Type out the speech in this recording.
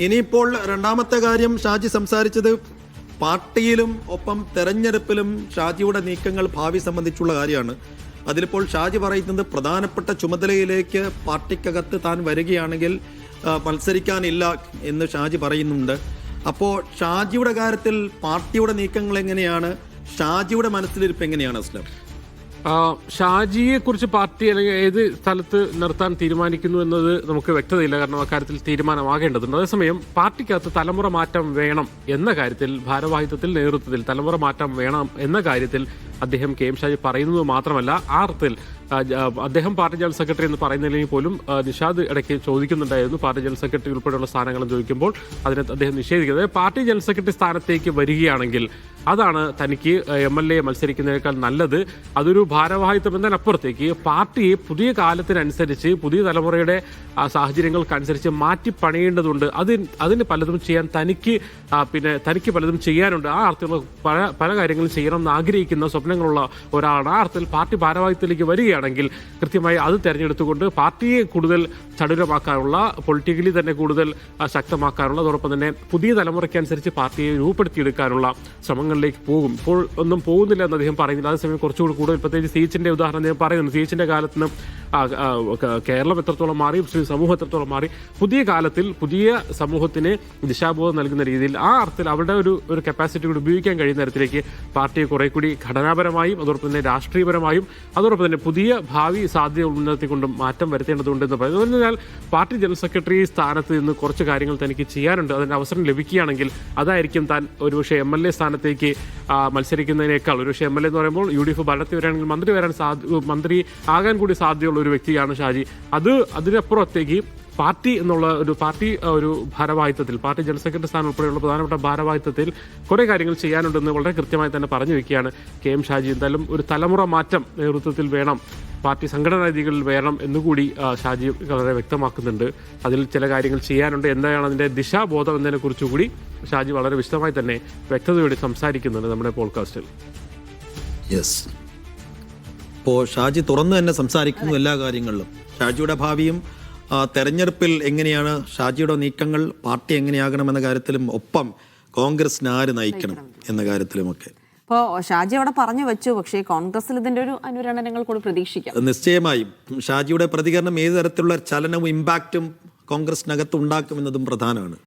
ഇനിയിപ്പോൾ രണ്ടാമത്തെ കാര്യം ഷാജി സംസാരിച്ചത് പാർട്ടിയിലും ഒപ്പം തെരഞ്ഞെടുപ്പിലും ഷാജിയുടെ നീക്കങ്ങൾ ഭാവി സംബന്ധിച്ചുള്ള കാര്യമാണ്. അതിലിപ്പോൾ ഷാജി പറയുന്നത് പ്രധാനപ്പെട്ട ചുമതലയിലേക്ക് പാർട്ടിക്കകത്ത് താൻ വരികയാണെങ്കിൽ മത്സരിക്കാനില്ല എന്ന് ഷാജി പറയുന്നുണ്ട്. അപ്പോൾ ഷാജിയുടെ കാര്യത്തിൽ പാർട്ടിയുടെ നീക്കങ്ങൾ എങ്ങനെയാണ്, ഷാജിയുടെ മനസ്സിലിരിപ്പ് എങ്ങനെയാണ് അസ്ലം? ഷാജിയെ കുറിച്ച് പാർട്ടി അല്ലെങ്കിൽ ഏത് സ്ഥലത്ത് നിർത്താൻ തീരുമാനിക്കുന്നു എന്നത് നമുക്ക് വ്യക്തതയില്ല. കാരണം അക്കാര്യത്തിൽ തീരുമാനമാകേണ്ടതുണ്ട്. അതേസമയം പാർട്ടിക്കകത്ത് തലമുറ മാറ്റം വേണം എന്ന കാര്യത്തിൽ, ഭാരവാഹിത്വത്തിൽ നേതൃത്വത്തിൽ തലമുറ മാറ്റം വേണം എന്ന കാര്യത്തിൽ അദ്ദേഹം കെ എം ഷാജി പറയുന്നത് മാത്രമല്ല, ആ അർത്ഥത്തിൽ അദ്ദേഹം പാർട്ടി ജനറൽ സെക്രട്ടറി എന്ന് പറയുന്നതിലേക്ക് പോലും നിഷാദ് ഇടയ്ക്ക് ചോദിക്കുന്നുണ്ടായിരുന്നു. പാർട്ടി ജനറൽ സെക്രട്ടറി ഉൾപ്പെടെയുള്ള സ്ഥാനങ്ങളും ചോദിക്കുമ്പോൾ അതിനെ അദ്ദേഹം നിഷേധിക്കുന്നത്. പാർട്ടി ജനറൽ സെക്രട്ടറി സ്ഥാനത്തേക്ക് വരികയാണെങ്കിൽ അതാണ് തനിക്ക് MLA മത്സരിക്കുന്നതിനേക്കാൾ നല്ലത്. അതൊരു ഭാരവാഹിത്വം എന്നതിനപ്പുറത്തേക്ക് പാർട്ടിയെ പുതിയ കാലത്തിനനുസരിച്ച്, പുതിയ തലമുറയുടെ സാഹചര്യങ്ങൾക്കനുസരിച്ച് മാറ്റി പണിയേണ്ടതുണ്ട്. അതിന് പലതും ചെയ്യാൻ തനിക്ക് പലതും ചെയ്യാനുണ്ട്. ആ അർത്ഥത്തിലുള്ള പല കാര്യങ്ങളും ചെയ്യണമെന്ന് ആഗ്രഹിക്കുന്ന സ്വപ്നങ്ങളുള്ള ഒരാളാണ്. ആ അർത്ഥത്തിൽ പാർട്ടി ഭാരവാഹിത്വത്തിലേക്ക് വരികയാണെങ്കിൽ കൃത്യമായി അത് തെരഞ്ഞെടുത്തുകൊണ്ട് പാർട്ടിയെ കൂടുതൽ ചടുലമാക്കാനുള്ള, പൊളിറ്റിക്കലി തന്നെ കൂടുതൽ ശക്തമാക്കാനുള്ള, അതോടൊപ്പം തന്നെ പുതിയ തലമുറയ്ക്കനുസരിച്ച് പാർട്ടിയെ രൂപപ്പെടുത്തിയെടുക്കാനുള്ള ശ്രമങ്ങളിലേക്ക് പോകും. ഇപ്പോൾ ഒന്നും പോകുന്നില്ല എന്ന് അദ്ദേഹം പറയുന്നില്ല. അതേസമയം കുറച്ചുകൂടി കൂടുതൽ, പ്രത്യേകിച്ച് സീച്ചിന്റെ ഉദാഹരണം അദ്ദേഹം പറയുന്നുണ്ട്. സീച്ചിന്റെ കാലത്ത് നിന്ന് കേരളം എത്രത്തോളം മാറി, മുസ്ലിം സമൂഹം എത്രത്തോളം മാറി, പുതിയ കാലത്തിൽ പുതിയ സമൂഹത്തിന് ദിശാബോധം നൽകുന്ന രീതിയിൽ ആ അർത്ഥത്തിൽ അവരുടെ ഒരു കപ്പാസിറ്റി കൂടി ഉപയോഗിക്കാൻ കഴിയുന്ന തരത്തിലേക്ക് പാർട്ടിയെ കുറെ കൂടി ഘടനാപരമായും അതോടൊപ്പം തന്നെ രാഷ്ട്രീയപരമായും അതോടൊപ്പം തന്നെ പുതിയ ഭാവി സാധ്യത ഉന്നതിക്കൊണ്ടും മാറ്റം വരുത്തേണ്ടതുണ്ടെന്ന് പറയുന്നത്. അതിനാൽ പാർട്ടി ജനറൽ സെക്രട്ടറി സ്ഥാനത്ത് നിന്ന് കുറച്ച് കാര്യങ്ങൾ തനിക്ക് ചെയ്യാനുണ്ട്. അതിന് അവസരം ലഭിക്കുകയാണെങ്കിൽ അതായിരിക്കും താൻ ഒരുപക്ഷെ MLA സ്ഥാനത്തേക്ക് മത്സരിക്കുന്നതിനേക്കാൾ, ഒരുപക്ഷെ MLA എന്ന് പറയുമ്പോൾ UDF ഭരണത്തിൽ വരാണെങ്കിൽ മന്ത്രി ആകാൻ കൂടി സാധ്യതയുള്ള ഒരു വ്യക്തിയാണ് ഷാജി. അതിനപ്പുറത്തേക്ക് പാർട്ടി എന്നുള്ള ഒരു ഭാരവാഹിത്വത്തിൽ, പാർട്ടി ജനറൽ സെക്രട്ടറി സ്ഥാനം ഉൾപ്പെടെയുള്ള പ്രധാനപ്പെട്ട ഭാരവാഹിത്വത്തിൽ കുറേ കാര്യങ്ങൾ ചെയ്യാനുണ്ടെന്ന് വളരെ കൃത്യമായി തന്നെ പറഞ്ഞു വയ്ക്കുകയാണ് KM ഷാജി. എന്തായാലും ഒരു തലമുറ മാറ്റം നേതൃത്വത്തിൽ വേണം, പാർട്ടി സംഘടനാ രീതികളിൽ വേണം എന്നുകൂടി ഷാജി വളരെ വ്യക്തമാക്കുന്നുണ്ട്. അതിൽ ചില കാര്യങ്ങൾ ചെയ്യാനുണ്ട്. എന്താണ് അതിൻ്റെ ദിശാബോധം എന്നതിനെ കുറിച്ചുകൂടി ഷാജി വളരെ വിശദമായി തന്നെ വ്യക്തതയോടെ സംസാരിക്കുന്നുണ്ട് നമ്മുടെ പോഡ്കാസ്റ്റിൽ. യെസ്, ഇപ്പോൾ ഷാജി തുറന്നു തന്നെ സംസാരിക്കുന്നു എല്ലാ കാര്യങ്ങളിലും. ഷാജിയുടെ ഭാവിയും തെരഞ്ഞെടുപ്പിൽ എങ്ങനെയാണ്, ഷാജിയുടെ നീക്കങ്ങൾ പാർട്ടി എങ്ങനെയാകണമെന്ന കാര്യത്തിലും, ഒപ്പം കോൺഗ്രസിന് ആര് നയിക്കണം എന്ന കാര്യത്തിലുമൊക്കെ ഇപ്പോൾ ഷാജി അവിടെ പറഞ്ഞു വെച്ചു. പക്ഷേ കോൺഗ്രസിൽ ഇതിന്റെ ഒരു അനുരണനങ്ങൾ കൂടി പ്രതീക്ഷിക്കാം. നിശ്ചയമായും ഷാജിയുടെ പ്രതികരണം ഏത് തരത്തിലുള്ള ചലനവും ഇമ്പാക്റ്റും കോൺഗ്രസിനകത്ത് ഉണ്ടാക്കുമെന്നതും പ്രധാനമാണ്.